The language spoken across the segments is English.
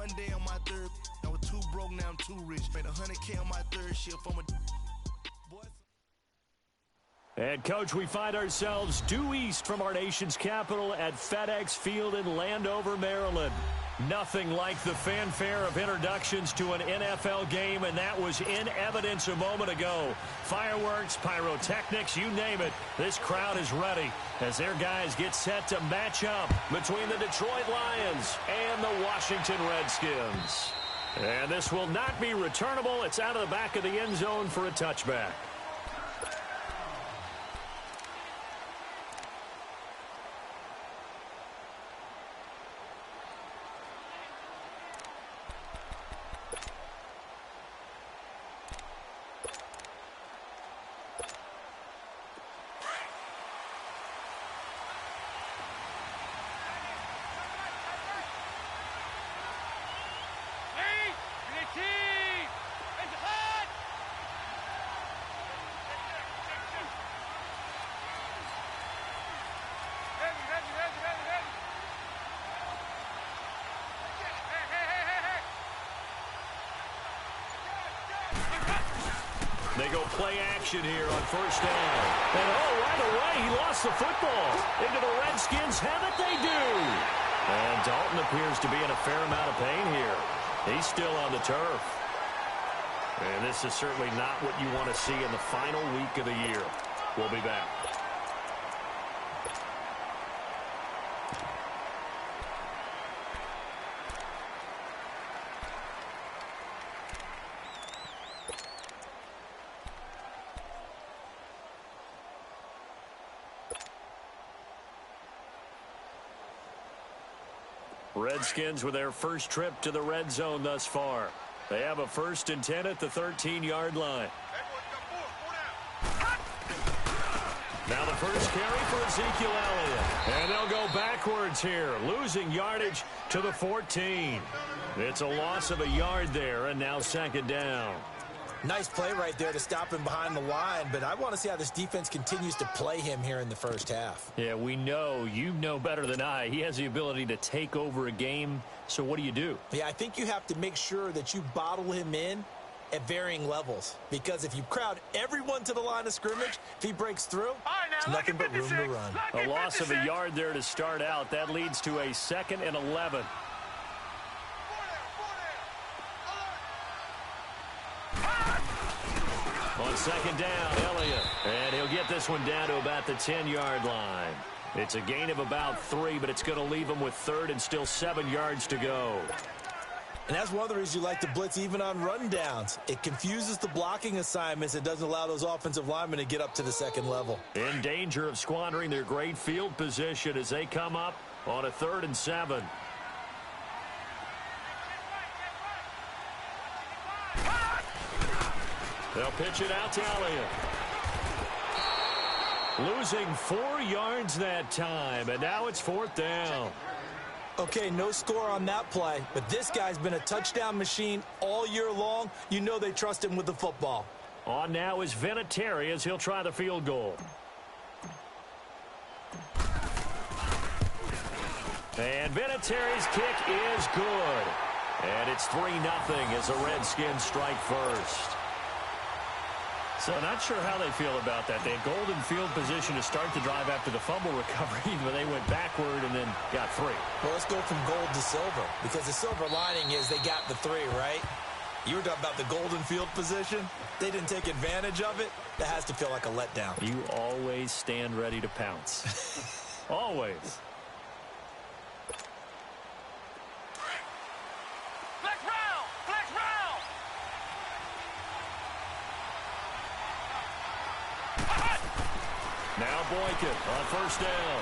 one day on my third, I was too broke, now I'm too rich. Made 100K on my third shift from a boy. And, Coach, we find ourselves due east from our nation's capital at FedEx Field in Landover, Maryland. Nothing like the fanfare of introductions to an NFL game, and that was in evidence a moment ago. Fireworks, pyrotechnics, you name it. This crowd is ready as their guys get set to match up between the Detroit Lions and the Washington Redskins. And this will not be returnable. It's out of the back of the end zone for a touchback. They go play action here on first down. And right away, he lost the football. Into the Redskins, have it they do. And Dalton appears to be in a fair amount of pain here. He's still on the turf. And this is certainly not what you want to see in the final week of the year. We'll be back. Redskins with their first trip to the red zone thus far. They have a 1st and 10 at the 13-yard line. Now the first carry for Ezekiel Elliott. And they'll go backwards here, losing yardage to the 14. It's a loss of a yard there, and now 2nd down. Nice play right there to stop him behind the line, but I want to see how this defense continues to play him here in the first half. Yeah, we know. You know better than I. He has the ability to take over a game, so what do? Yeah, I think you have to make sure that you bottle him in at varying levels, because if you crowd everyone to the line of scrimmage, if he breaks through, it's nothing but room to run. A loss of a yard there to start out. That leads to a 2nd and 11. On 2nd down, Elliott. And he'll get this one down to about the 10-yard line. It's a gain of about 3, but it's going to leave him with 3rd and still 7 yards to go. And that's one of the reasons you like to blitz even on rundowns. It confuses the blocking assignments. It doesn't allow those offensive linemen to get up to the 2nd level. In danger of squandering their great field position as they come up on a 3rd and 7. They'll pitch it out to Elliott. Losing 4 yards that time, and now it's 4th down. Okay, no score on that play, but this guy's been a touchdown machine all year long. You know they trust him with the football. On now is Vinatieri as he'll try the field goal. And Vinatieri's kick is good. And it's 3-0 as the Redskins strike first. So not sure how they feel about that. They had golden field position to start the drive after the fumble recovery, but they went backward and then got 3. Well, let's go from gold to silver, because the silver lining is they got the 3, right? You were talking about the golden field position. They didn't take advantage of it. That has to feel like a letdown. You always stand ready to pounce. Always. Now Boykin on 1st down.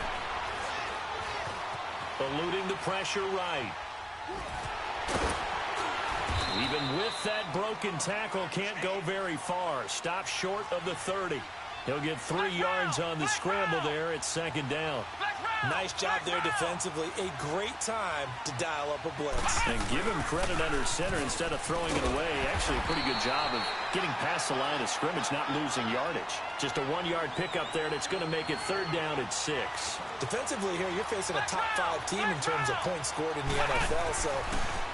Eluding the pressure right. Even with that broken tackle, can't go very far. Stop short of the 30. He'll get 3 yards on the scramble there at 2nd down. Nice job there defensively. A great time to dial up a blitz. And give him credit under center instead of throwing it away. Actually a pretty good job of getting past the line of scrimmage, not losing yardage. Just a 1-yard pickup there, and it's going to make it 3rd down at 6. Defensively here, you're facing a top 5 team in terms of points scored in the NFL, so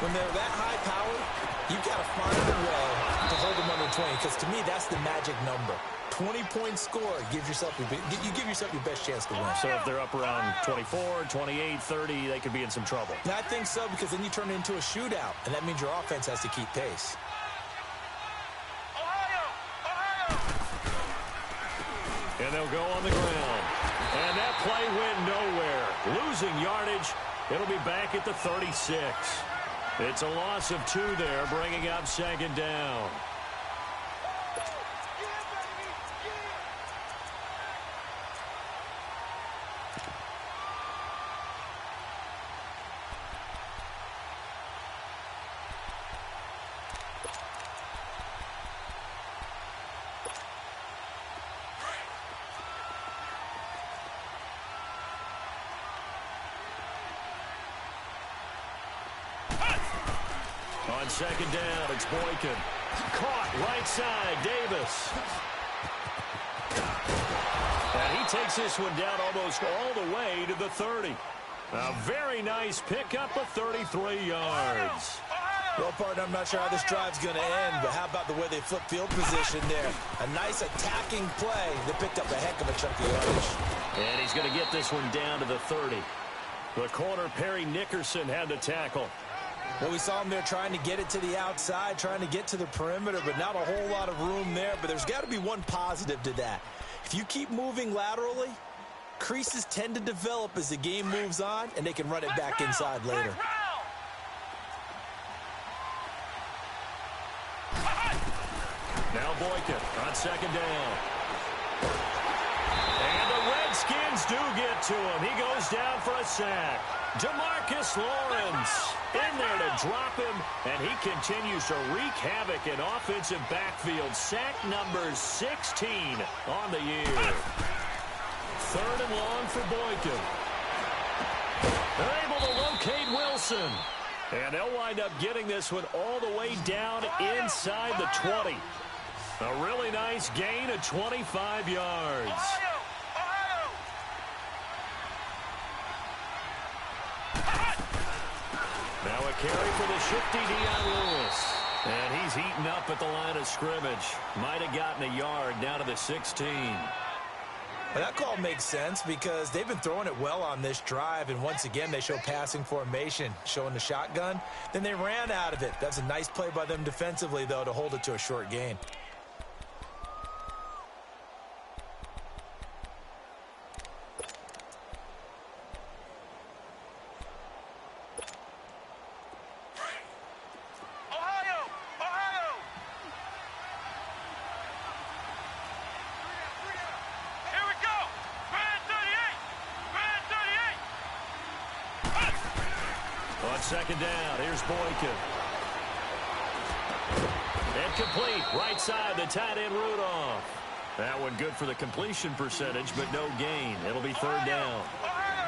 When they're that high-powered, you've got to find a way to hold them under 20, because to me, that's the magic number. 20-point score, you give yourself your best chance to win. So if they're up around 24, 28, 30, they could be in some trouble. And I think so, because then you turn it into a shootout, and that means your offense has to keep pace. And they'll go on the ground. And that play went nowhere. Losing yardage. It'll be back at the 36. It's a loss of 2 there, bringing up second down. On second down, it's Boykin. Caught right side, Davis. And he takes this one down almost all the way to the 30. A very nice pickup of 33 yards. Well, partner, I'm not sure how this drive's going to end, but how about the way they flip field position there? A nice attacking play that picked up a heck of a chunk of yardage. And he's going to get this one down to the 30. The corner, Perry Nickerson, had the tackle. Well, we saw him there trying to get it to the outside, trying to get to the perimeter, but not a whole lot of room there. But there's got to be one positive to that. If you keep moving laterally, creases tend to develop as the game moves on, and they can run it back inside later. Now Boykin on second down. And the Redskins do get to him. He goes down for a sack. DeMarcus Lawrence in there to drop him, and he continues to wreak havoc in offensive backfield. Sack number 16 on the year. 3rd and long for Boykin. They're able to locate Wilson. And they'll wind up getting this one all the way down inside the 20. A really nice gain of 25 yards. Now a carry for the shifty Dion Lewis. And he's heating up at the line of scrimmage. Might have gotten a yard down to the 16. Well, that call makes sense because they've been throwing it well on this drive, and once again they show passing formation, showing the shotgun. Then they ran out of it. That's a nice play by them defensively, though, to hold it to a short gain. Second down, here's Boykin. Incomplete, right side, the tight end Rudolph. That one good for the completion percentage, but no gain. It'll be 3rd down.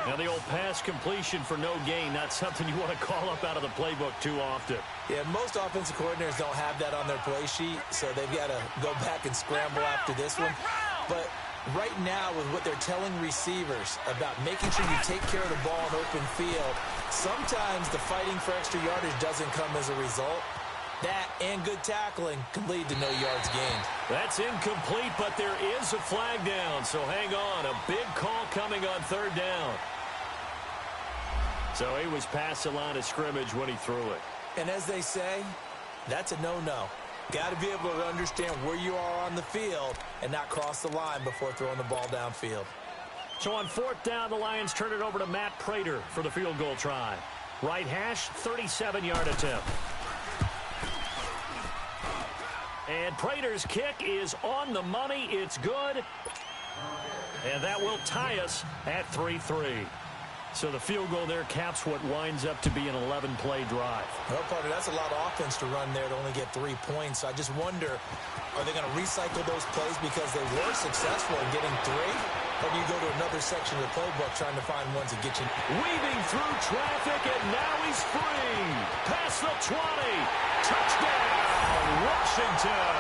Now the old pass completion for no gain, not something you want to call up out of the playbook too often. Yeah, most offensive coordinators don't have that on their play sheet, so they've got to go back and scramble after this one. But right now, with what they're telling receivers about making sure you take care of the ball in open field, sometimes the fighting for extra yardage doesn't come as a result. That and good tackling can lead to no yards gained. That's incomplete, but there is a flag down, so hang on. A big call coming on 3rd down. So he was past the line of scrimmage when he threw it. And as they say, that's a no-no. Got to be able to understand where you are on the field and not cross the line before throwing the ball downfield. So on 4th down, the Lions turn it over to Matt Prater for the field goal try. Right hash, 37-yard attempt. And Prater's kick is on the money. It's good. And that will tie us at 3-3. So the field goal there caps what winds up to be an 11-play drive. Well, partner, that's a lot of offense to run there to only get 3 points. I just wonder, are they going to recycle those plays because they were successful in getting 3? Or do you go to another section of the playbook trying to find ones that get you? Weaving through traffic, and now he's free. Past the 20. Touchdown, Washington.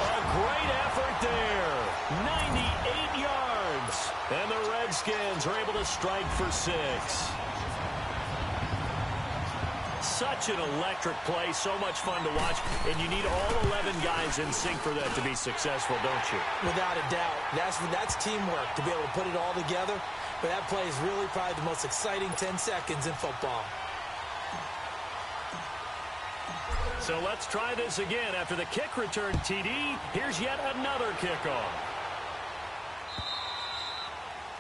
A great effort there. 98 yards. And the Redskins are able to strike for 6. such an electric play, so much fun to watch, and you need all 11 guys in sync for that to be successful, don't you? Without a doubt. That's teamwork, to be able to put it all together. But that play is really probably the most exciting 10 seconds in football. So let's try this again. After the kick return TD, here's yet another kickoff.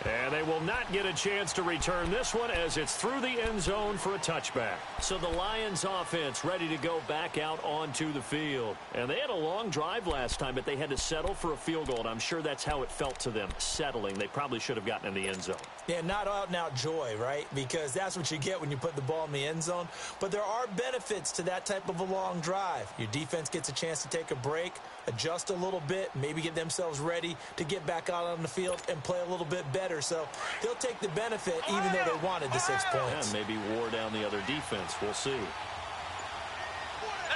And they will not get a chance to return this one as it's through the end zone for a touchback. So the Lions offense ready to go back out onto the field. And they had a long drive last time, but they had to settle for a field goal. And I'm sure that's how it felt to them, settling. They probably should have gotten in the end zone. Yeah, not out-and-out joy, right? Because that's what you get when you put the ball in the end zone. But there are benefits to that type of a long drive. Your defense gets a chance to take a break, adjust a little bit, maybe get themselves ready to get back out on the field and play a little bit better. So they'll take the benefit even though they wanted the 6 points. Yeah, maybe wore down the other defense. We'll see. Let's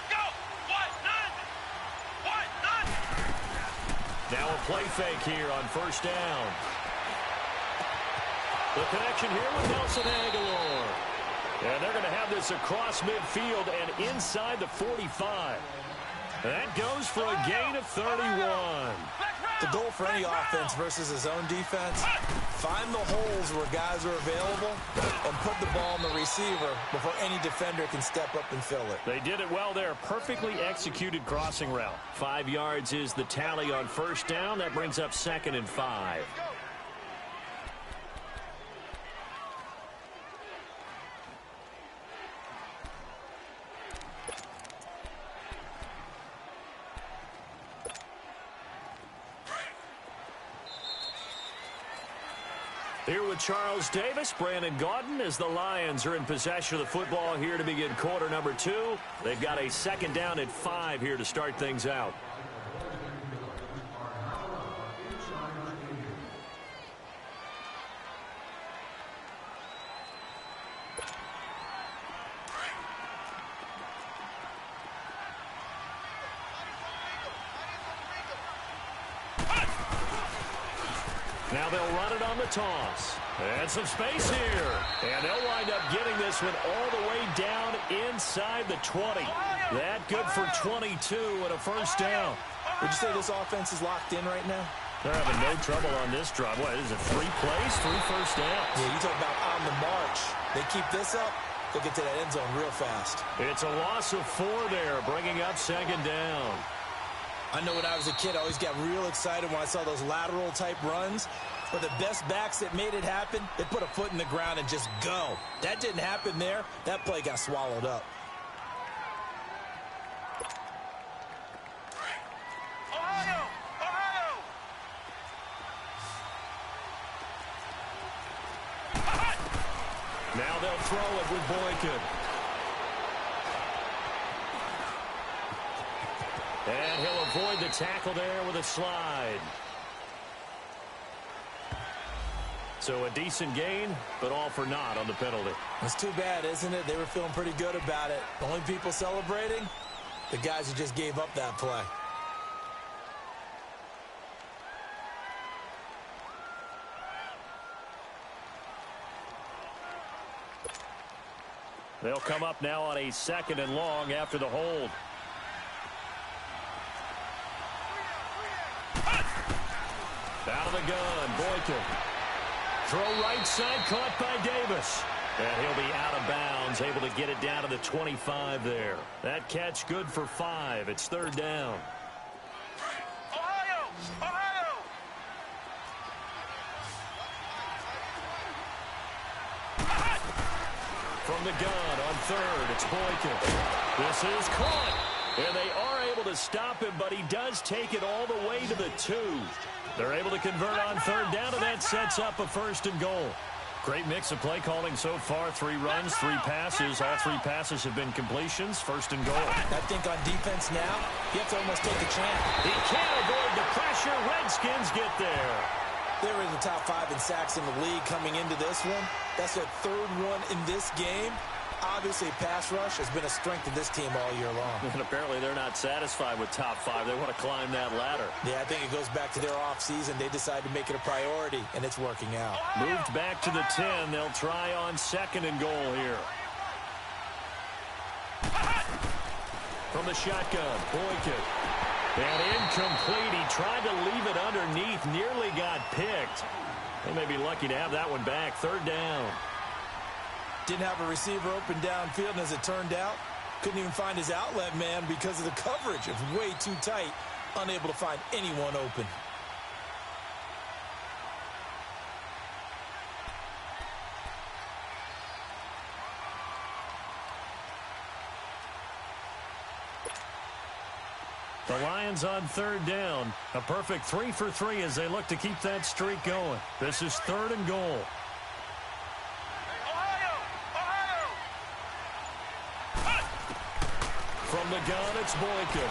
go! None! Now a play fake here on first down. The connection here with Nelson Aguilar. And they're going to have this across midfield and inside the 45. That goes for a gain of 31. The goal for any offense versus his own defense, find the holes where guys are available and put the ball on the receiver before any defender can step up and fill it. They did it well there. Perfectly executed crossing route. 5 yards is the tally on first down. That brings up 2nd and 5. Here with Charles Davis, Brandon Gaudin, as the Lions are in possession of the football here to begin quarter number 2. They've got a 2nd down at 5 here to start things out. Now they'll run it on the toss. And some space here. And they'll wind up getting this one all the way down inside the 20. That good for 22 and a first down. Would you say this offense is locked in right now? They're having no trouble on this drive. What is it, 3 plays, 3 first downs? Yeah, you talk about on the march. They keep this up, they'll get to that end zone real fast. It's a loss of 4 there, bringing up 2nd down. I know when I was a kid, I always got real excited when I saw those lateral-type runs. But the best backs that made it happen, they put a foot in the ground and just go. That didn't happen there. That play got swallowed up. Ohio! Now they'll throw it with Boykin. And he'll avoid the tackle there with a slide. So a decent gain, but all for naught on the penalty. It's too bad, isn't it? They were feeling pretty good about it. The only people celebrating, the guys who just gave up that play. They'll come up now on a 2nd and long after the hold. Out of the gun, Boykin. Throw right side, caught by Davis. And he'll be out of bounds, able to get it down to the 25 there. That catch good for 5. It's 3rd down. Ohio! From the gun on 3rd, it's Boykin. This is caught. And they are able to stop him, but he does take it all the way to the 2. They're able to convert on 3rd down, and that sets up a 1st and goal. Great mix of play calling so far. 3 runs, 3 passes. All 3 passes have been completions. 1st and goal. I think on defense now, you have to almost take a chance. He can't avoid the pressure. Redskins get there. They were in the top 5 in sacks in the league coming into this one. That's their 3rd one in this game. Obviously, pass rush has been a strength of this team all year long. And apparently they're not satisfied with top 5. They want to climb that ladder. Yeah, I think it goes back to their offseason. They decided to make it a priority, and it's working out. Moved back to the 10. They'll try on 2nd and goal here. From the shotgun, Boykin. And incomplete. He tried to leave it underneath, nearly got picked. They may be lucky to have that one back. Third down. Didn't have a receiver open downfield, and as it turned out, couldn't even find his outlet man because of the coverage. It was way too tight, unable to find anyone open. The Lions on third down. A perfect 3 for 3 as they look to keep that streak going. This is 3rd and goal. From the gun, it's Boykin.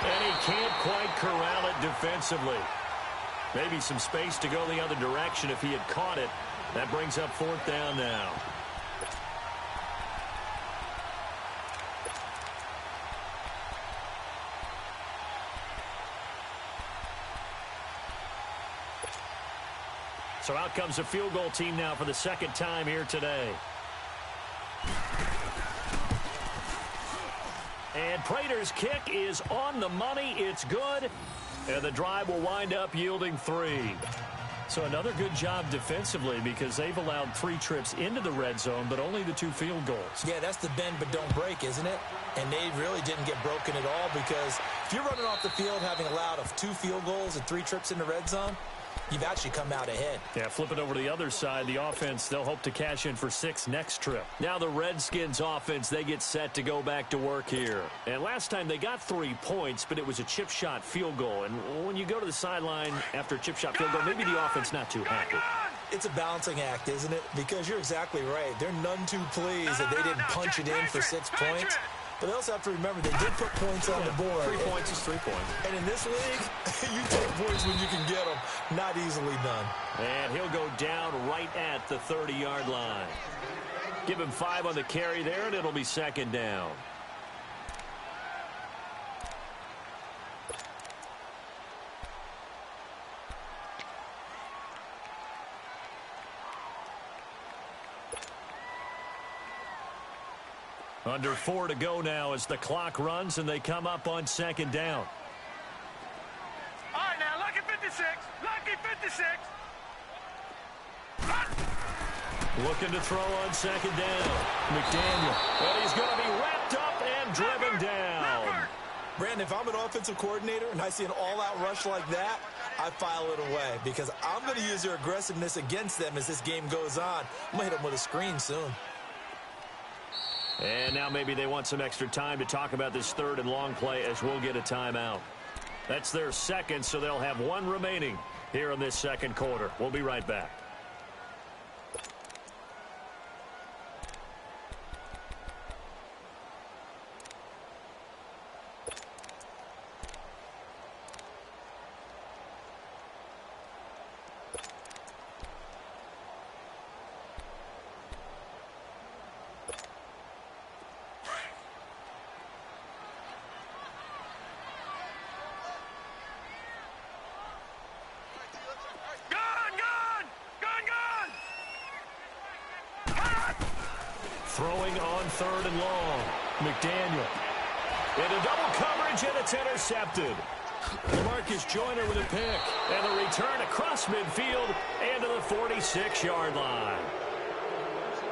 And he can't quite corral it defensively. Maybe some space to go the other direction if he had caught it. That brings up 4th down now. So out comes a field goal team now for the 2nd time here today. And Prater's kick is on the money. It's good. And the drive will wind up yielding 3. So another good job defensively because they've allowed 3 trips into the red zone, but only the 2 field goals. Yeah, that's the bend but don't break, isn't it? And they really didn't get broken at all because if you're running off the field having allowed 2 field goals and 3 trips in the red zone, you've actually come out ahead. Yeah, flip it over to the other side. The offense, they'll hope to cash in for 6 next trip. Now the Redskins offense, they get set to go back to work here. And last time they got 3 points, but it was a chip shot field goal. And when you go to the sideline after a chip shot field goal, maybe the offense not too happy. It's a balancing act, isn't it? Because you're exactly right. They're none too pleased that they didn't punch it in for 6 points. But they also have to remember they did put points on the board. 3 points is 3 points. And in this league, you take points when you can get them. Not easily done. And he'll go down right at the 30-yard line. Give him 5 on the carry there, and it'll be 2nd down. Under 4 to go now as the clock runs and they come up on 2nd down. All right, now, lucky 56. Lucky 56. Looking to throw on 2nd down. McDaniel. But he's going to be wrapped up and driven down. Brandon, if I'm an offensive coordinator and I see an all-out rush like that, I file it away because I'm going to use their aggressiveness against them as this game goes on. I'm going to hit them with a screen soon. And now maybe they want some extra time to talk about this 3rd and long play as we'll get a timeout. That's their 2nd, so they'll have 1 remaining here in this 2nd quarter. We'll be right back. Throwing on 3rd and long. McDaniel. Into double coverage, and it's intercepted. LaMarcus Joyner with a pick. And the return across midfield and to the 46-yard line.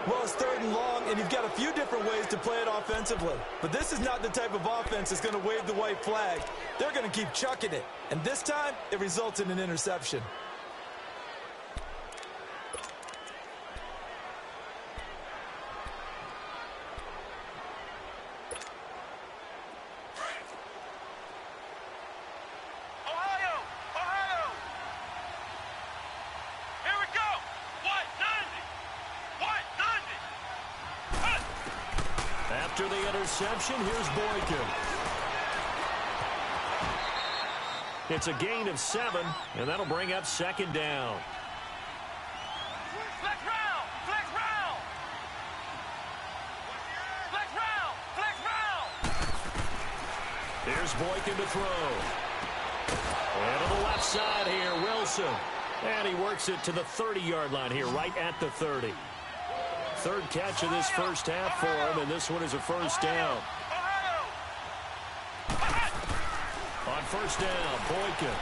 Well, it's 3rd and long, and you've got a few different ways to play it offensively. But this is not the type of offense that's going to wave the white flag. They're going to keep chucking it. And this time, it results in an interception. After the interception, here's Boykin. It's a gain of 7, and that'll bring up 2nd down. Flex round! Flex round! Flex round! Flex round! Here's Boykin to throw. And to the left side here, Wilson. And he works it to the 30-yard line here, right at the 30. 3rd catch of this first half for him, and this one is a 1st down. On first down, Boykin.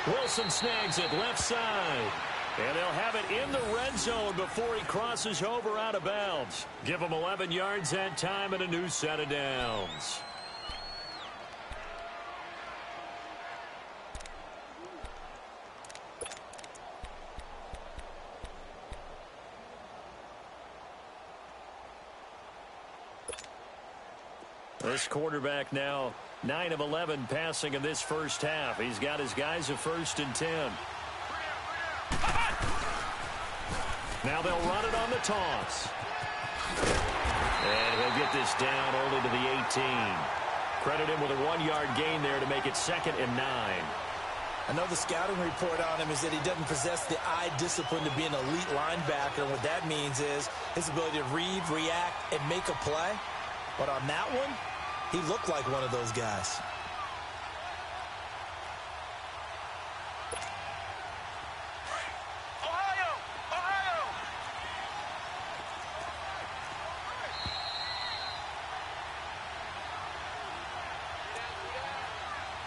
Wilson snags it left side. And they'll have it in the red zone before he crosses over out of bounds. Give him 11 yards that time and a new set of downs. This quarterback now 9 of 11 passing in this first half. He's got his guys a 1st and 10. Now they'll run it on the toss. And he'll get this down only to the 18. Credit him with a 1-yard gain there to make it 2nd and 9. I know the scouting report on him is that he doesn't possess the eye discipline to be an elite linebacker. And what that means is his ability to read, react, and make a play. But on that one, he looked like one of those guys. Ohio! Ohio!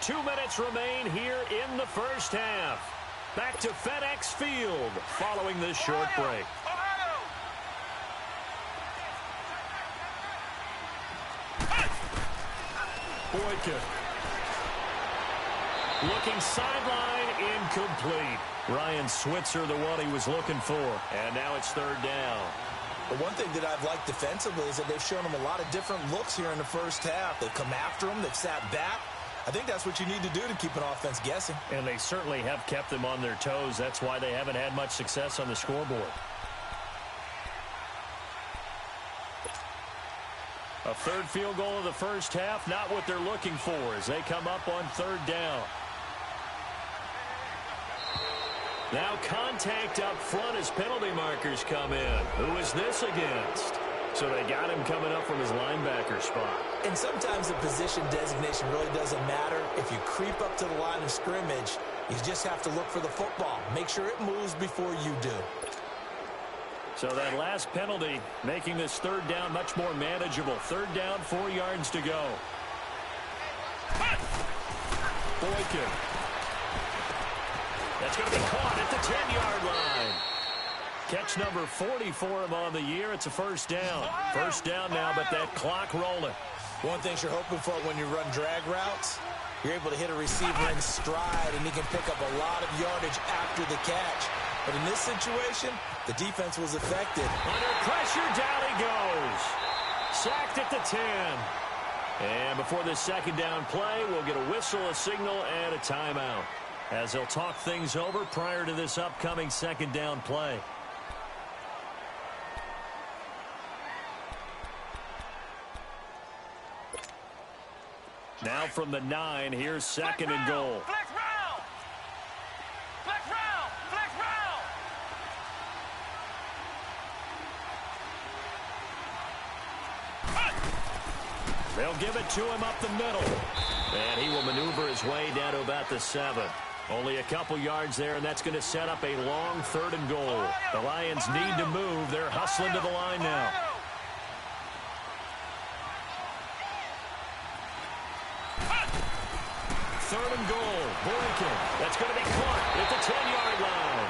2 minutes remain here in the first half. Back to FedEx Field following this short break. Boykin. Looking sideline, incomplete. Ryan Switzer, the one he was looking for. And now it's 3rd down. The one thing that I've liked defensively is that they've shown him a lot of different looks here in the first half. They've come after him. They've sat back. I think that's what you need to do to keep an offense guessing. And they certainly have kept them on their toes. That's why they haven't had much success on the scoreboard. A 3rd field goal of the first half, not what they're looking for as they come up on 3rd down. Now contact up front as penalty markers come in. Who is this against? So they got him coming up from his linebacker spot. And sometimes the position designation really doesn't matter. If you creep up to the line of scrimmage, you just have to look for the football. Make sure it moves before you do. So that last penalty making this 3rd down much more manageable. 3rd down, 4 yards to go. Boykin. That's going to be caught at the 10-yard line. Catch number 40 for him on the year. It's a 1st down. 1st down now, but that clock rolling. One thing you're hoping for when you run drag routes, you're able to hit a receiver in stride, and he can pick up a lot of yardage after the catch. But in this situation, the defense was affected. Under pressure, down he goes. Sacked at the 10. And before this 2nd down play, we'll get a whistle, a signal, and a timeout, as they'll talk things over prior to this upcoming 2nd down play. Now from the 9, here's 2nd and goal. Flex round! Flex round! Flex round! They'll give it to him up the middle. And he will maneuver his way down to about the 7. Only a couple yards there, and that's going to set up a long 3rd and goal. The Lions need to move. They're hustling to the line now. Third and goal. Boykin. That's going to be caught at the 10-yard line.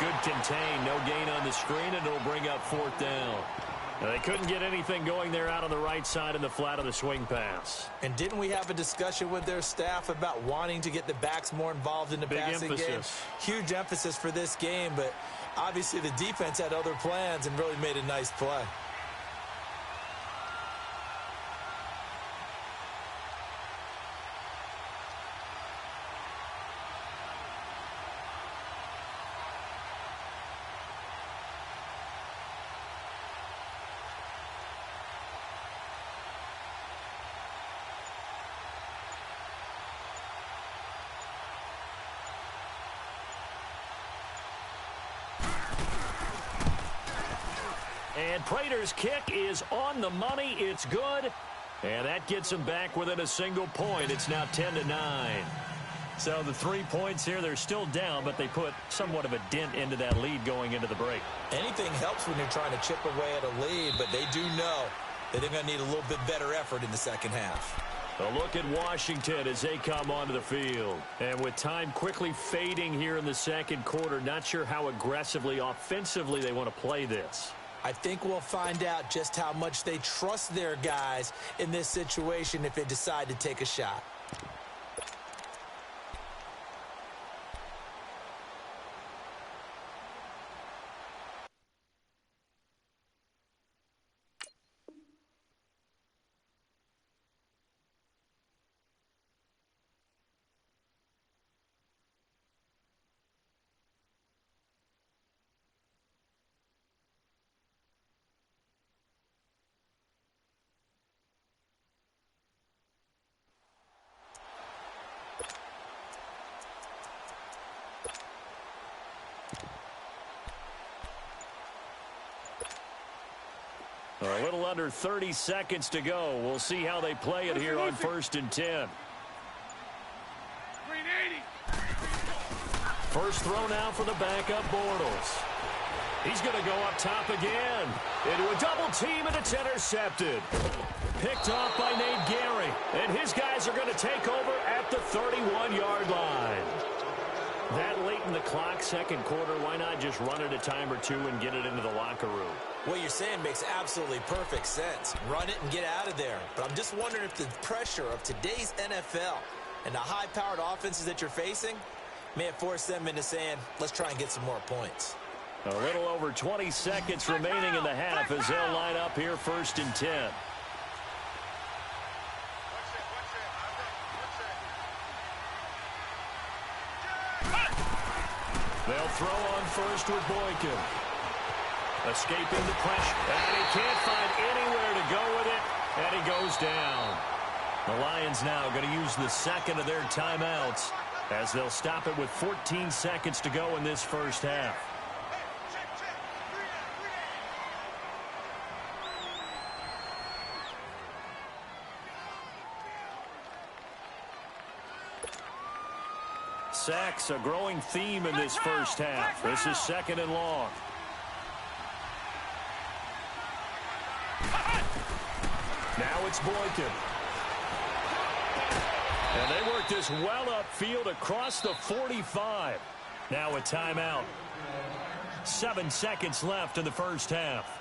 Good contain. No gain on the screen, and it'll bring up 4th down. Now, they couldn't get anything going there out on the right side in the flat of the swing pass. And didn't we have a discussion with their staff about wanting to get the backs more involved in the passing game? Huge emphasis for this game, but obviously the defense had other plans and really made a nice play. And Prater's kick is on the money. It's good. And that gets them back within a single point. It's now 10-9. So the 3 points here, they're still down, but they put somewhat of a dent into that lead going into the break. Anything helps when you're trying to chip away at a lead, but they do know that they're going to need a little bit better effort in the second half. A look at Washington as they come onto the field. And with time quickly fading here in the second quarter, not sure how aggressively, offensively they want to play this. I think we'll find out just how much they trust their guys in this situation if they decide to take a shot. A little under 30 seconds to go. We'll see how they play it here on 1st and 10. First throw now for the backup Bortles. He's going to go up top again. Into a double team, and it's intercepted. Picked off by Nate Gary. And his guys are going to take over at the 31-yard line. That late in the clock, second quarter, why not just run it a time or two and get it into the locker room? What you're saying makes absolutely perfect sense. Run it and get out of there. But I'm just wondering if the pressure of today's NFL and the high-powered offenses that you're facing may have forced them into saying, let's try and get some more points. A little over 20 seconds remaining in the half as they'll line up here 1st and 10. They'll throw on first with Boykin. Escaping the pressure. And he can't find anywhere to go with it. And he goes down. The Lions now going to use the second of their timeouts as they'll stop it with 14 seconds to go in this first half. Sacks, a growing theme in this first half. This is 2nd and long. Now it's Boykin. And they work this well upfield across the 45. Now a timeout. 7 seconds left in the first half.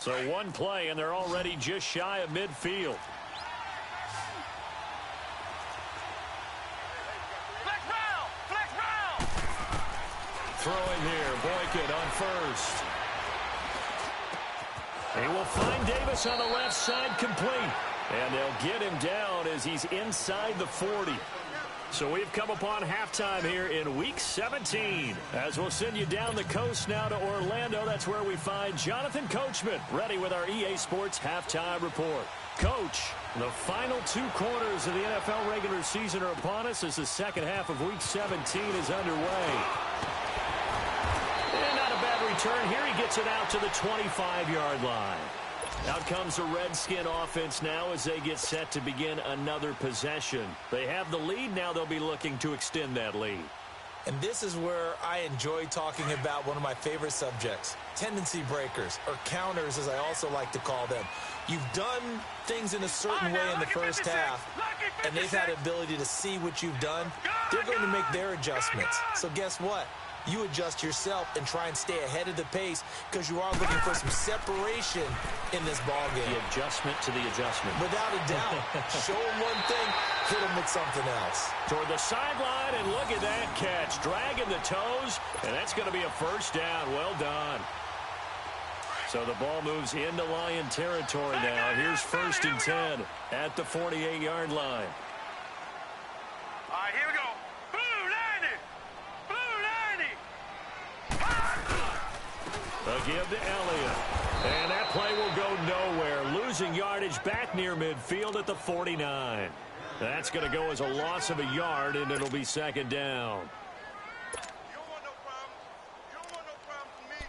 So one play, and they're already just shy of midfield. Flex round! Flex round! Throwing here, Boykin on first. He will find Davis on the left side complete. And they'll get him down as he's inside the 40. So we've come upon halftime here in Week 17. As we'll send you down the coast now to Orlando, that's where we find Jonathan Coachman, ready with our EA Sports Halftime Report. Coach, the final 2 quarters of the NFL regular season are upon us as the second half of Week 17 is underway. And not a bad return here. He gets it out to the 25-yard line. Out comes the Redskin offense now as they get set to begin another possession. They have the lead. Now they'll be looking to extend that lead. And this is where I enjoy talking about one of my favorite subjects, tendency breakers, or counters as I also like to call them. You've done things in a certain way in the first half, and they've had the ability to see what you've done. They're going to make their adjustments. So guess what? You adjust yourself and try and stay ahead of the pace because you are looking for some separation in this ball game. The adjustment to the adjustment. Without a doubt. Show them one thing, hit them with something else. Toward the sideline, and look at that catch. Dragging the toes, and that's going to be a first down. Well done. So the ball moves into Lion territory now. Here's 1st and 10 at the 48-yard line. All right, here we go. A give to Elliott. And that play will go nowhere. Losing yardage back near midfield at the 49. That's going to go as a loss of a yard, and it'll be 2nd down. You don't want no problems. You don't want no problems with me.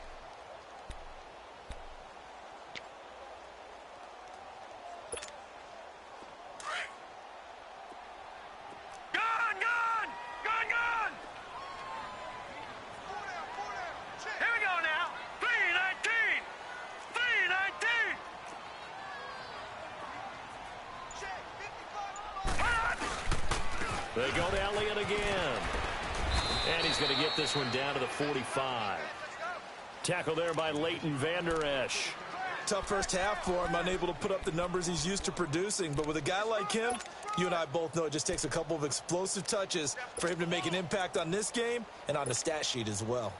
They go to Elliott again. And he's going to get this one down to the 45. Tackle there by Leighton Vander Esch. Tough first half for him, unable to put up the numbers he's used to producing. But with a guy like him, you and I both know it just takes a couple of explosive touches for him to make an impact on this game and on the stat sheet as well.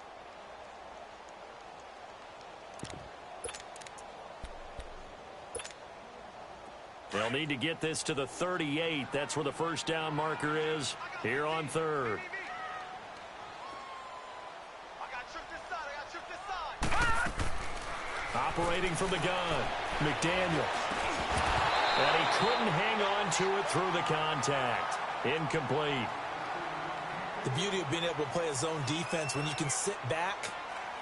They'll need to get this to the 38. That's where the first down marker is here on third. Operating from the gun, McDaniel. And he couldn't hang on to it through the contact. Incomplete. The beauty of being able to play a zone defense when you can sit back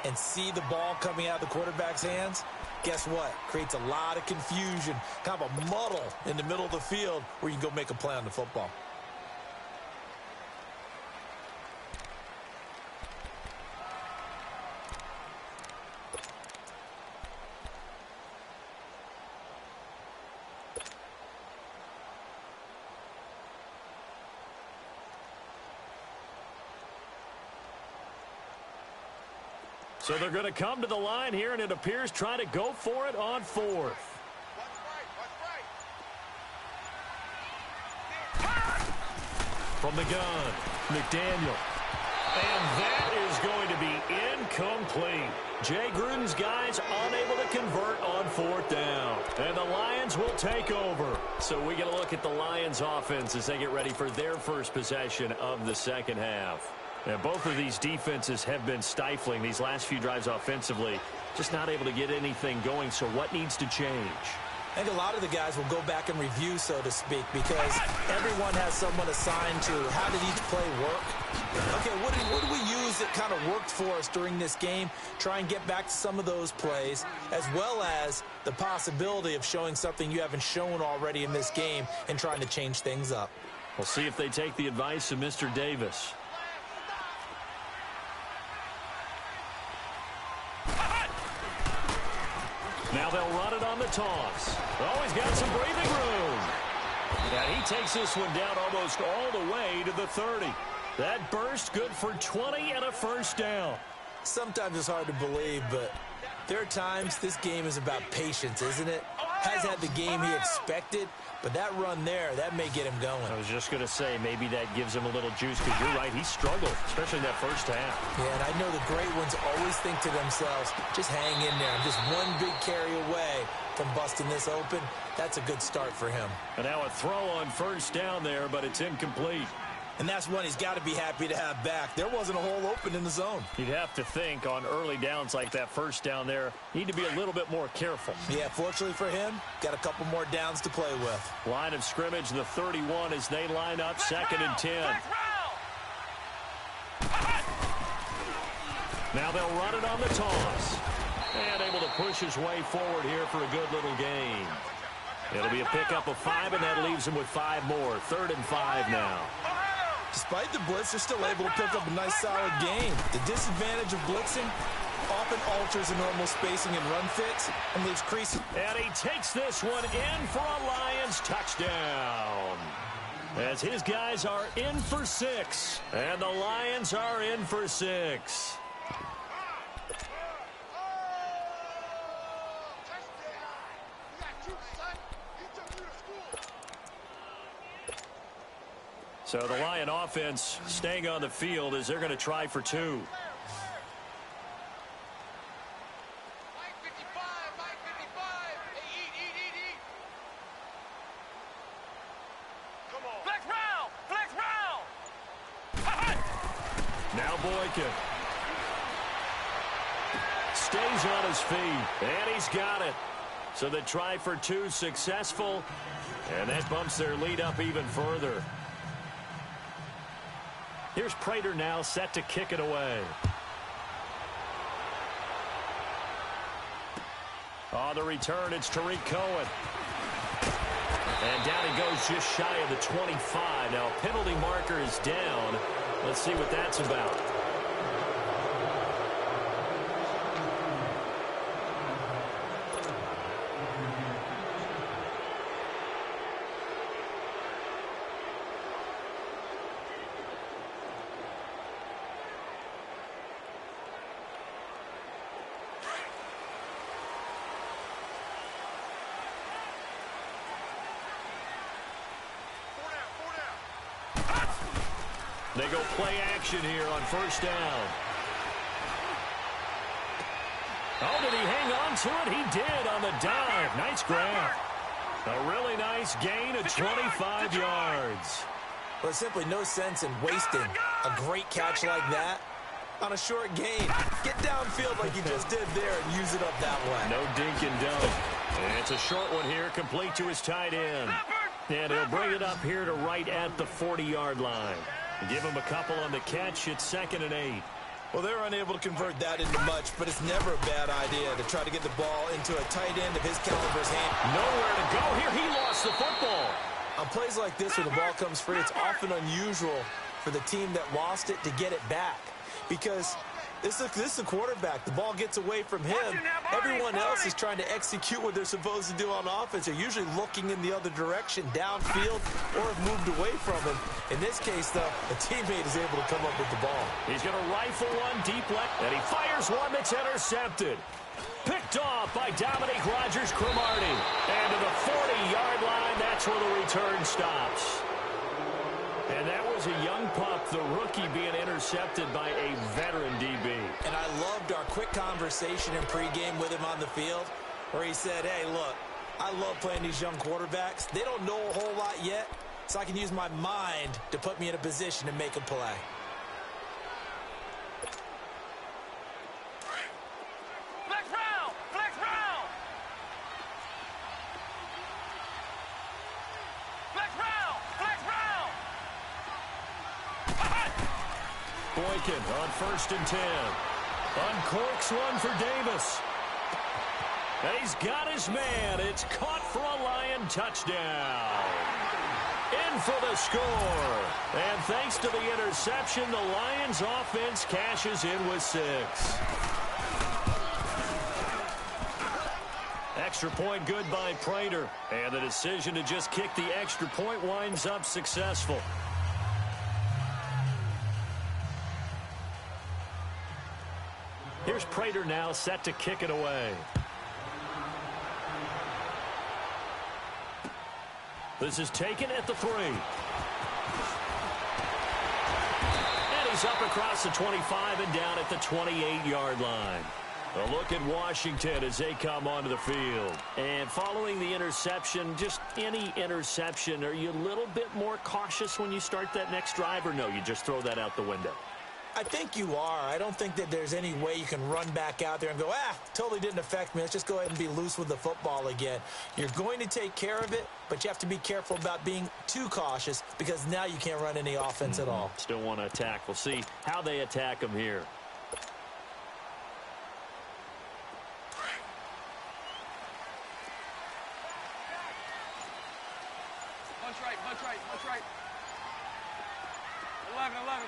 and see the ball coming out of the quarterback's hands, guess what? Creates a lot of confusion, kind of a muddle in the middle of the field where you can go make a play on the football. So they're going to come to the line here, and it appears trying to go for it on fourth. From the gun, McDaniel. And that is going to be incomplete. Jay Gruden's guys unable to convert on fourth down. And the Lions will take over. So we get a look at the Lions offense as they get ready for their first possession of the second half. And both of these defenses have been stifling these last few drives offensively. Just not able to get anything going. So what needs to change? I think a lot of the guys will go back and review, so to speak, because everyone has someone assigned to how did each play work. Okay, what do we use that kind of worked for us during this game? Try and get back to some of those plays, as well as the possibility of showing something you haven't shown already in this game and trying to change things up. We'll see if they take the advice of Mr. Davis. Now they'll run it on the toss. Oh, he's got some breathing room. And he takes this one down almost all the way to the 30. That burst good for 20 and a first down. Sometimes it's hard to believe, but there are times this game is about patience, isn't it? Has had the game he expected, but that run there, that may get him going. I was just going to say, maybe that gives him a little juice, because you're right, he struggled, especially in that first half. Yeah, and I know the great ones always think to themselves, just hang in there. I'm just one big carry away from busting this open. That's a good start for him. And now a throw on first down there, but it's incomplete. And that's one he's got to be happy to have back. There wasn't a hole open in the zone. You'd have to think on early downs like that first down there, need to be a little bit more careful. Yeah, fortunately for him, got a couple more downs to play with. Line of scrimmage, the 31 as they line up, second and 10. Now they'll run it on the toss. And able to push his way forward here for a good little gain. It'll be a pickup of 5, and that leaves him with 5 more. 3rd and 5 now. Despite the blitz, they're still able to pick up a nice, solid gain. The disadvantage of blitzing often alters the normal spacing and run fits and leaves creases. And he takes this one in for a Lions touchdown. As his guys are in for 6. And the Lions are in for 6. So the Lion offense staying on the field as they're going to try for 2. Now Boykin stays on his feet, and he's got it. So the try for 2 successful, and that bumps their lead up even further. Here's Prater now set to kick it away. On the return, it's Tariq Cohen. And down he goes just shy of the 25. Now, penalty marker is down. Let's see what that's about. They go play action here on first down. Oh, did he hang on to it? He did on the dive. Nice grab. A really nice gain of 25 yards. Well, there's simply no sense in wasting a great catch like that on a short gain. Get downfield like you just did there and use it up that way. No dink and dunk. And it's a short one here, complete to his tight end. And he'll bring it up here to right at the 40-yard line. Give him a couple on the catch. It's 2nd and 8. Well, they're unable to convert that into much, but it's never a bad idea to try to get the ball into a tight end of his caliber's hand. Nowhere to go here. He lost the football. On plays like this, when the ball comes free, it's often unusual for the team that lost it to get it back. Because this is a quarterback. The ball gets away from him. Everyone else is trying to execute what they're supposed to do on offense. They're usually looking in the other direction, downfield, or have moved away from him. In this case, though, a teammate is able to come up with the ball. He's going to rifle one deep left, and he fires one that's intercepted. Picked off by Dominique Rodgers-Cromartie. And to the 40-yard line, that's where the return stops. And that was a young pup, the rookie, being intercepted by a veteran DB. And I loved our quick conversation in pregame with him on the field where he said, hey, look, I love playing these young quarterbacks. They don't know a whole lot yet, so I can use my mind to put me in a position to make a play. Flex round! Flex round! Flex round! Flex round! Boykin on 1st and 10. Uncorks one for Davis. And he's got his man. It's caught for a Lion touchdown. In for the score. And thanks to the interception, the Lions offense cashes in with 6. Extra point good by Prater. And the decision to just kick the extra point winds up successful. Here's Prater now set to kick it away. This is taken at the 3. And he's up across the 25 and down at the 28-yard line. A look at Washington as they come onto the field. And following the interception, just any interception, are you a little bit more cautious when you start that next drive, or no, you just throw that out the window? I think you are. I don't think that there's any way you can run back out there and go, totally didn't affect me. Let's just go ahead and be loose with the football again. You're going to take care of it, but you have to be careful about being too cautious because now you can't run any offense at all. Still want to attack. We'll see how they attack him here. Bunch right, bunch right, bunch right. 11, 11.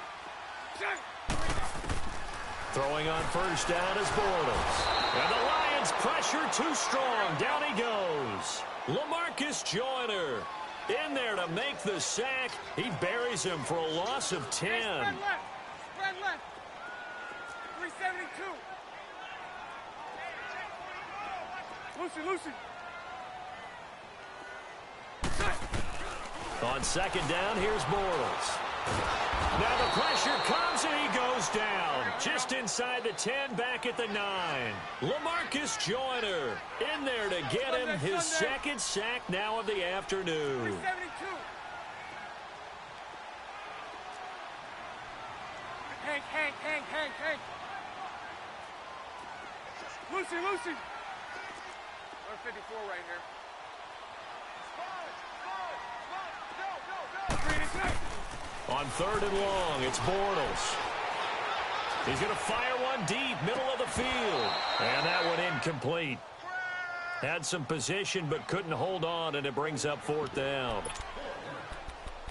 Throwing on first down is Bortles. And the Lions pressure too strong. Down he goes. LaMarcus Joyner in there to make the sack. He buries him for a loss of 10. Hey, spread left. Spread left. 372. Lucy, Lucy. On second down, here's Bortles. Now the pressure comes and he goes down. Just inside the 10, back at the 9. LaMarcus Joyner in there to get him his second sack now of the afternoon. 372. Hank. Lucy. 154 right here. On 3rd and long, it's Bortles. He's going to fire one deep, middle of the field. And that one incomplete. Had some position, but couldn't hold on, and it brings up 4th down.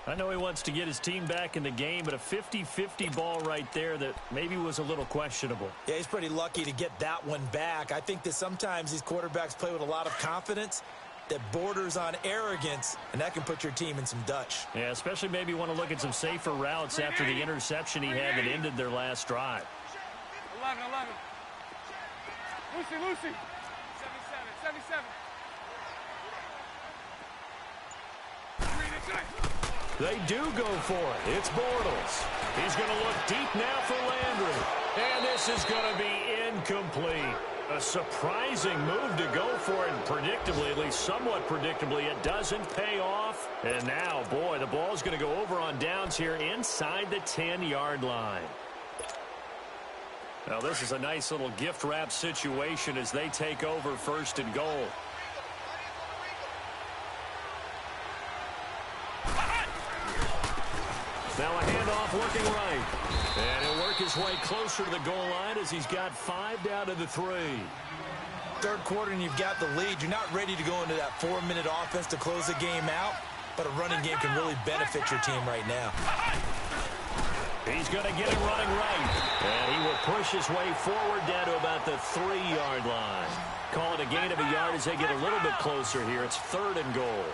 I know he wants to get his team back in the game, but a 50-50 ball right there that maybe was a little questionable. Yeah, he's pretty lucky to get that one back. I think that sometimes these quarterbacks play with a lot of confidence that borders on arrogance, and that can put your team in some Dutch. Yeah, especially maybe want to look at some safer routes after the interception he had that ended their last drive. 11. Lucy. 77. They do go for it. It's Bortles. He's going to look deep now for Landry. And this is going to be incomplete. A surprising move to go for it, and predictably, at least somewhat predictably, it doesn't pay off. And now, boy, the ball's going to go over on downs here inside the 10-yard line. Now, this is a nice little gift wrap situation as they take over first and goal. Now a handoff looking right. And he'll work his way closer to the goal line as he's got 5 down to the 3. Third quarter and you've got the lead. You're not ready to go into that 4-minute offense to close the game out, but a running game can really benefit your team right now. He's going to get him running right. And he will push his way forward down to about the 3-yard line. Call it a gain of a yard as they get a little bit closer here. It's 3rd and goal.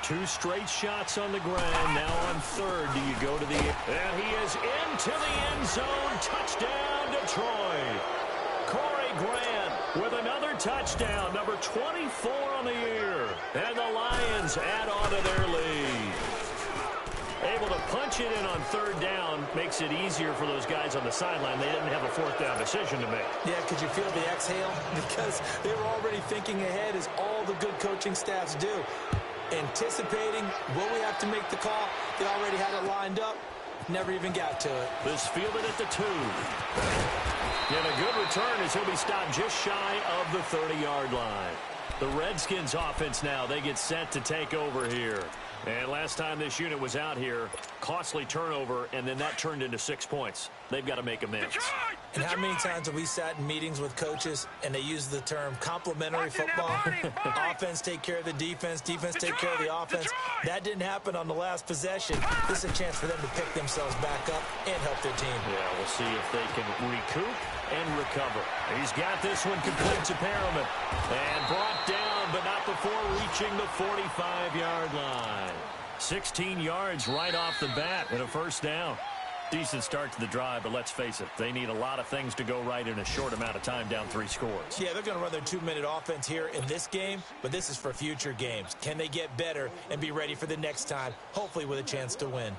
2 straight shots on the ground. Now on 3rd, do you go to the... And he is into the end zone. Touchdown, Detroit. Corey Grant with another touchdown. Number 24 on the year. And the Lions add on to their lead. Able to punch it in on 3rd down makes it easier for those guys on the sideline. They didn't have a 4th down decision to make. Yeah, could you feel the exhale? Because they were already thinking ahead, as all the good coaching staffs do. Anticipating, will we have to make the call? They already had it lined up. Never even got to it. This fielded at the 2. And a good return as he'll be stopped just shy of the 30-yard line. The Redskins offense now, they get set to take over here. And last time this unit was out here, costly turnover, and then that turned into 6 points. They've got to make amends. And how many times have we sat in meetings with coaches and they use the term complementary football? Offense take care of the defense, defense take care of the offense. That didn't happen on the last possession. This is a chance for them to pick themselves back up and help their team. Yeah, we'll see if they can recoup and recover. He's got this one complete to Perriman. And brought down, but not before reaching the 45-yard line. 16 yards right off the bat and a 1st down. Decent start to the drive, but let's face it, they need a lot of things to go right in a short amount of time, down 3 scores. Yeah, they're going to run their 2-minute offense here in this game, but this is for future games. Can they get better and be ready for the next time, hopefully with a chance to win?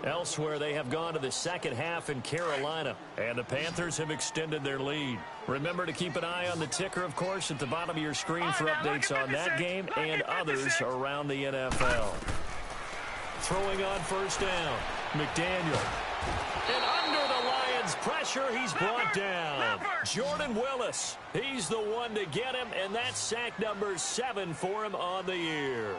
Elsewhere, they have gone to the second half in Carolina, and the Panthers have extended their lead. Remember to keep an eye on the ticker, of course, at the bottom of your screen for updates on that game and others around the NFL. Throwing on 1st down, McDaniel. And under the Lions' pressure, he's brought down. Jordan Willis, he's the one to get him, and that's sack number 7 for him on the year.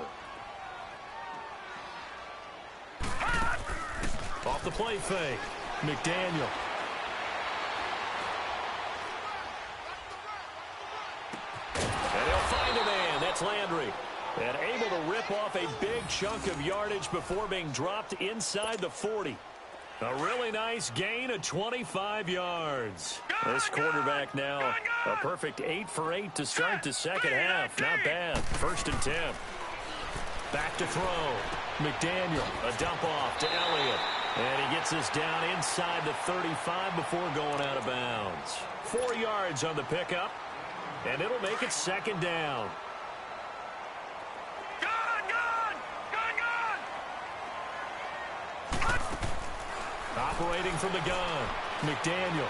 Off the play fake, McDaniel. And he'll find a man. That's Landry. And able to rip off a big chunk of yardage before being dropped inside the 40. A really nice gain of 25 yards. This quarterback now a perfect 8 for 8 to start the second half. Not bad. 1st and 10. Back to throw. McDaniel, a dump off to Elliott. And he gets us down inside the 35 before going out of bounds. 4 yards on the pickup. And it'll make it 2nd down. Operating from the gun, McDaniel.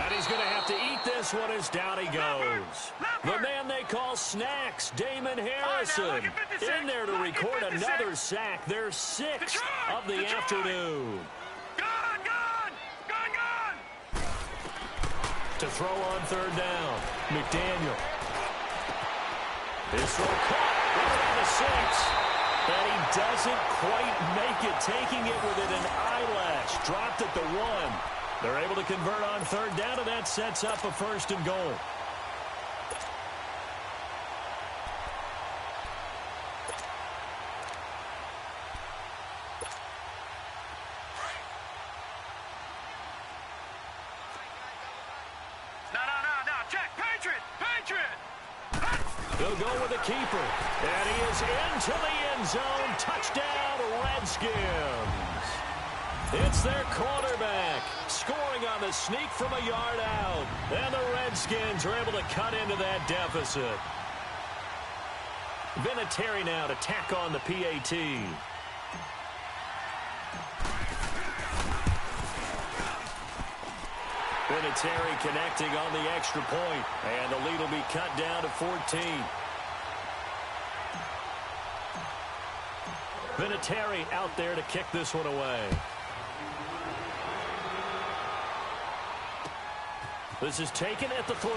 And he's going to have to eat this one as down he goes. The man they call Snacks, Damon Harrison, in there to record another sack. Their 6th of the afternoon. To throw on 3rd down, McDaniel. His throw caught on the 6. And he doesn't quite make it, taking it within an eyelash. Dropped at the 1. They're able to convert on 3rd down, and that sets up a 1st and goal. No, check, Patriot! They'll go with the keeper. And he is into the end zone. Touchdown, Redskins. It's their quarterback scoring on the sneak from a yard out. And the Redskins are able to cut into that deficit. Vinatieri now to tack on the PAT. Vinatieri connecting on the extra point, and the lead will be cut down to 14. Vinatieri out there to kick this one away. This is taken at the 3.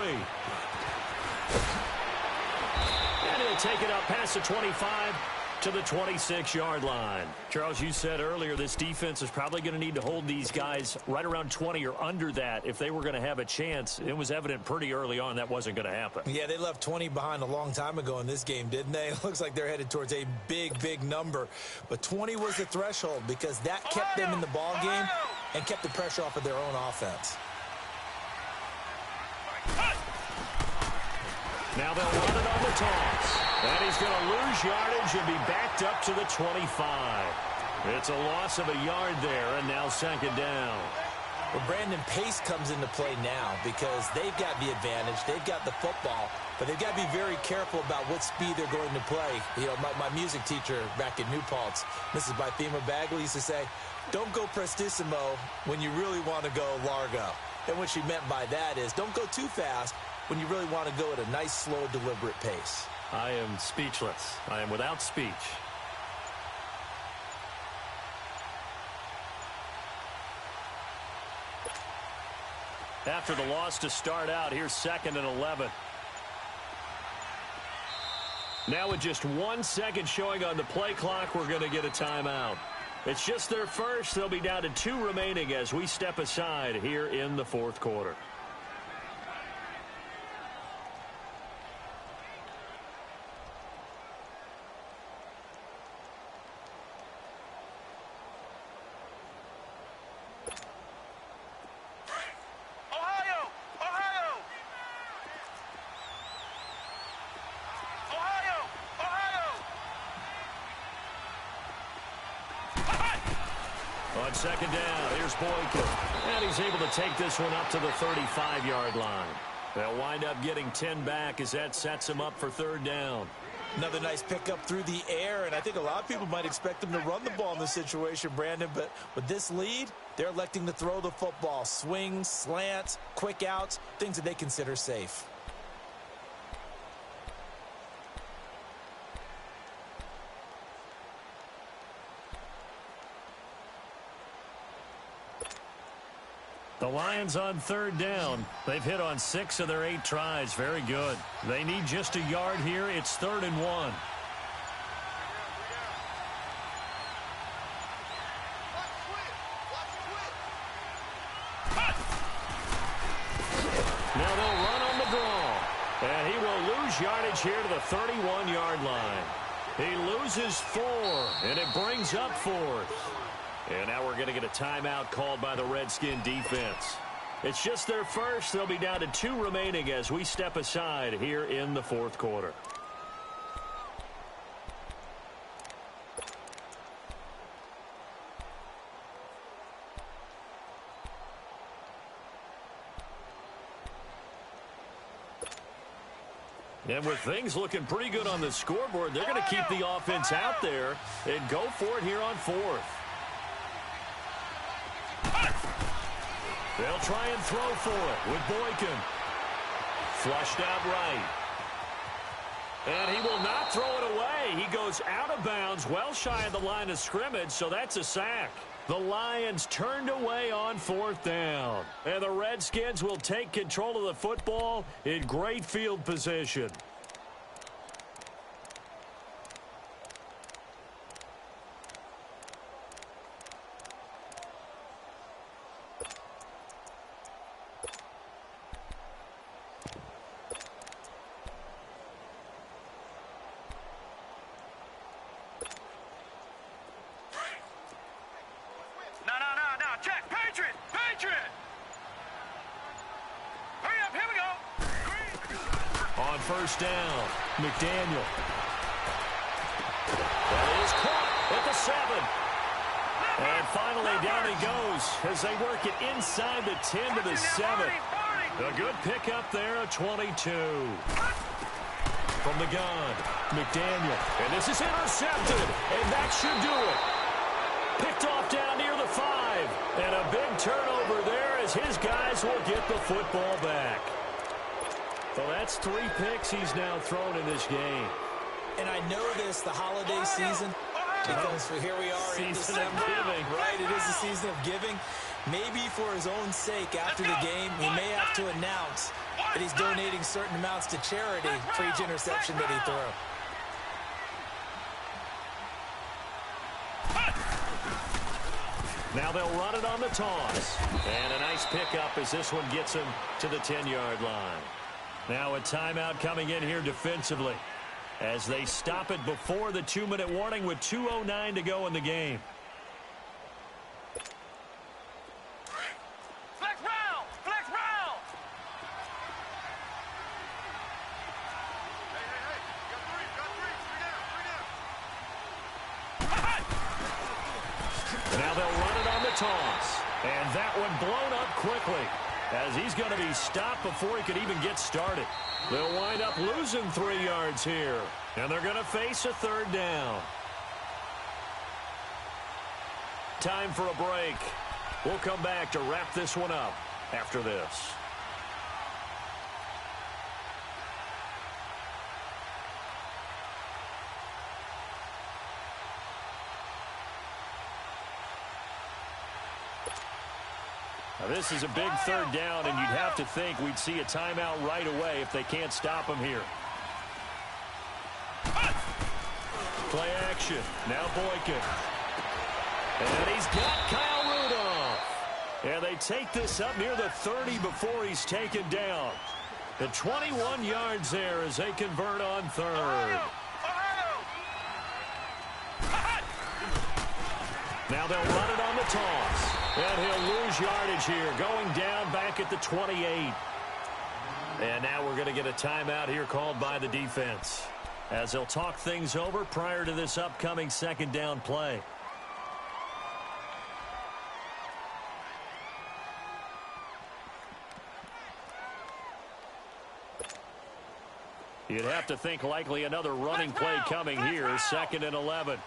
And he'll take it up past the 25 to the 26-yard line. Charles, you said earlier this defense is probably going to need to hold these guys right around 20 or under that if they were going to have a chance. It was evident pretty early on that wasn't going to happen. Yeah, they left 20 behind a long time ago in this game, didn't they? It looks like they're headed towards a big, big number. But 20 was the threshold because that kept them in the ball game and kept the pressure off of their own offense. Now they'll run it on the toss. And he's going to lose yardage and be backed up to the 25. It's a loss of a yard there, and now second down. Well, Brandon, pace comes into play now because they've got the advantage. They've got the football, but they've got to be very careful about what speed they're going to play. You know, my music teacher back in New Paltz, Mrs. Bythema Bagley, used to say, don't go prestissimo when you really want to go largo. And what she meant by that is don't go too fast when you really want to go at a nice, slow, deliberate pace. I am speechless. I am without speech. After the loss to start out, here's 2nd and 11. Now with just 1 second showing on the play clock, we're going to get a timeout. It's just their first. They'll be down to 2 remaining as we step aside here in the 4th quarter. On second down, here's Boykin. And he's able to take this one up to the 35-yard line. They'll wind up getting 10 back as that sets him up for 3rd down. Another nice pickup through the air, and I think a lot of people might expect them to run the ball in this situation, Brandon, but with this lead, they're electing to throw the football. Swings, slants, quick outs, things that they consider safe. The Lions on 3rd down. They've hit on 6 of their 8 tries. Very good. They need just a yard here. It's 3rd and 1. Now they'll run on the draw. And he will lose yardage here to the 31-yard line. He loses 4, and it brings up 4th. And now we're going to get a timeout called by the Redskin defense. It's just their first. They'll be down to 2 remaining as we step aside here in the 4th quarter. And with things looking pretty good on the scoreboard, they're going to keep the offense out there and go for it here on 4th. They'll try and throw for it with Boykin. Flushed out right. And he will not throw it away. He goes out of bounds, well shy of the line of scrimmage, so that's a sack. The Lions turned away on 4th down. And the Redskins will take control of the football in great field position. First down, McDaniel. That is caught at the 7. And finally down he goes as they work it inside the 10 to the 7. A good pickup there, a 22. from the gun. McDaniel. And this is intercepted. And that should do it. Picked off down near the 5. And a big turnover there as his guys will get the football back. Well, that's 3 picks he's now thrown in this game. And I know this, the holiday season, because here we are in December. Right, it is the season of giving. Maybe for his own sake after the game, he may have to announce that he's donating certain amounts to charity for each interception that he threw. Now they'll run it on the toss. And a nice pickup as this one gets him to the 10-yard line. Now a timeout coming in here defensively as they stop it before the 2-minute warning with 2:09 to go in the game. Flex round! Flex round! Hey. Got three down. Now they'll run it on the toss. And that one blown up quickly as he's going to be stopped before he could even get started. They'll wind up losing 3 yards here. And they're going to face a 3rd down. Time for a break. We'll come back to wrap this one up after this. Now this is a big 3rd down, and you'd have to think we'd see a timeout right away if they can't stop him here. Play action. Now Boykin. And he's got Kyle Rudolph. And they take this up near the 30 before he's taken down. The 21 yards there as they convert on 3rd. Now they'll run it on the toss. And he'll lose yardage here, going down back at the 28. And now we're going to get a timeout here called by the defense as they'll talk things over prior to this upcoming 2nd down play. You'd have to think likely another running play coming here, 2nd and 11.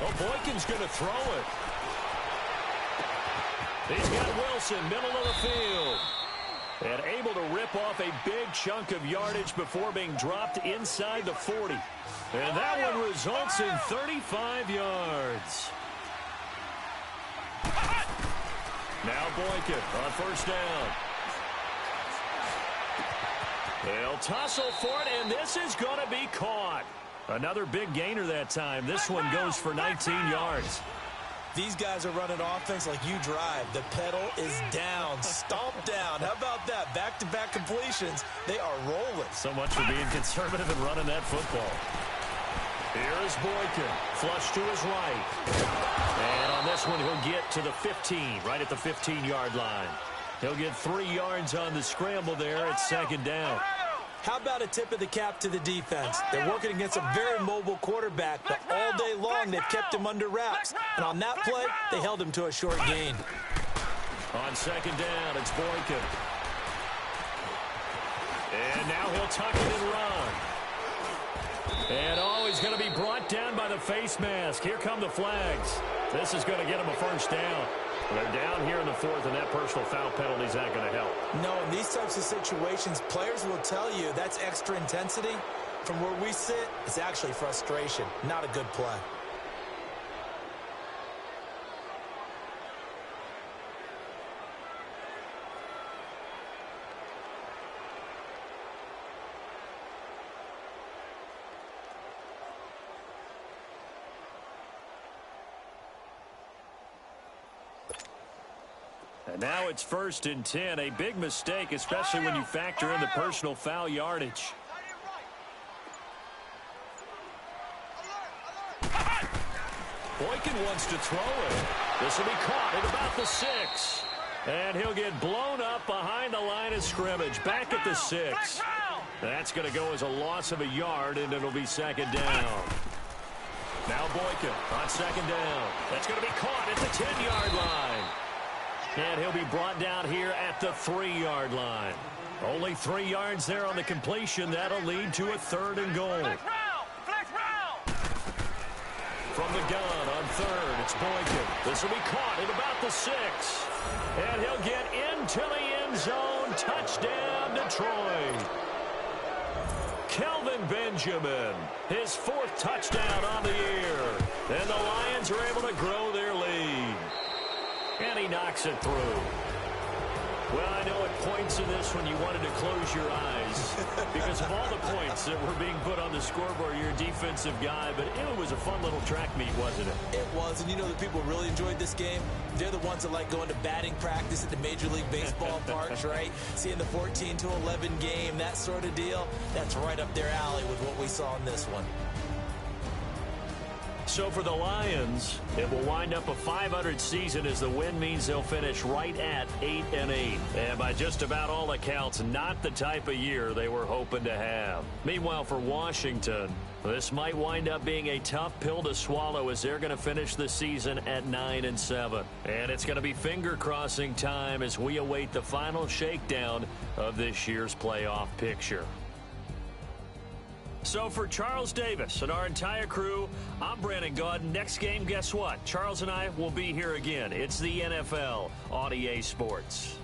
Oh, Boykin's going to throw it. He's got Wilson, middle of the field. And able to rip off a big chunk of yardage before being dropped inside the 40. And that one results in 35 yards. Now Boykin on 1st down. They'll tussle for it, and this is going to be caught. Another big gainer that time. This one goes for 19 yards. These guys are running offense like you drive. The pedal is down, stomped down. How about that? Back-to-back completions. They are rolling. So much for being conservative and running that football. Here is Boykin. Flush to his right. And on this one, he'll get to the 15, right at the 15-yard line. He'll get 3 yards on the scramble there at 2nd down. How about a tip of the cap to the defense? They're working against a very mobile quarterback, but all day long they've kept him under wraps. And on that play, they held him to a short gain. On 2nd down, it's Boykin. And now he'll tuck it and run. And he's going to be brought down by the face mask. Here come the flags. This is going to get him a 1st down. They're down here in the 4th, and that personal foul penalty is not going to help. No, in these types of situations, players will tell you that's extra intensity. From where we sit, it's actually frustration, not a good play. And now it's 1st and 10. A big mistake, especially when you factor in the personal foul yardage. Boykin wants to throw it. This will be caught at about the 6. And he'll get blown up behind the line of scrimmage. Back at the 6. That's going to go as a loss of a yard, and it'll be 2nd down. Now Boykin on 2nd down. That's going to be caught at the 10-yard line. And he'll be brought down here at the 3-yard line. Only 3 yards there on the completion. That'll lead to a 3rd and goal. Flex round! Flex round! From the gun on 3rd, it's Boykin. This will be caught at about the 6. And he'll get into the end zone. Touchdown, Detroit. Kelvin Benjamin, his 4th touchdown on the year. And the Lions are able to grow their lead. And he knocks it through. Well, I know at points in this one you wanted to close your eyes because of all the points that were being put on the scoreboard. You're a defensive guy, but it was a fun little track meet, wasn't it? It was, and you know the people really enjoyed this game? They're the ones that like going to batting practice at the Major League Baseball parks, right? Seeing the 14-11 game, that sort of deal. That's right up their alley with what we saw in this one. So for the Lions, it will wind up a .500 season as the win means they'll finish right at 8-8. And by just about all accounts, not the type of year they were hoping to have. Meanwhile, for Washington, this might wind up being a tough pill to swallow as they're going to finish the season at 9-7. And it's going to be finger-crossing time as we await the final shakedown of this year's playoff picture. So for Charles Davis and our entire crew, I'm Brandon Gaudin. Next game, guess what? Charles and I will be here again. It's the NFL on EA Sports.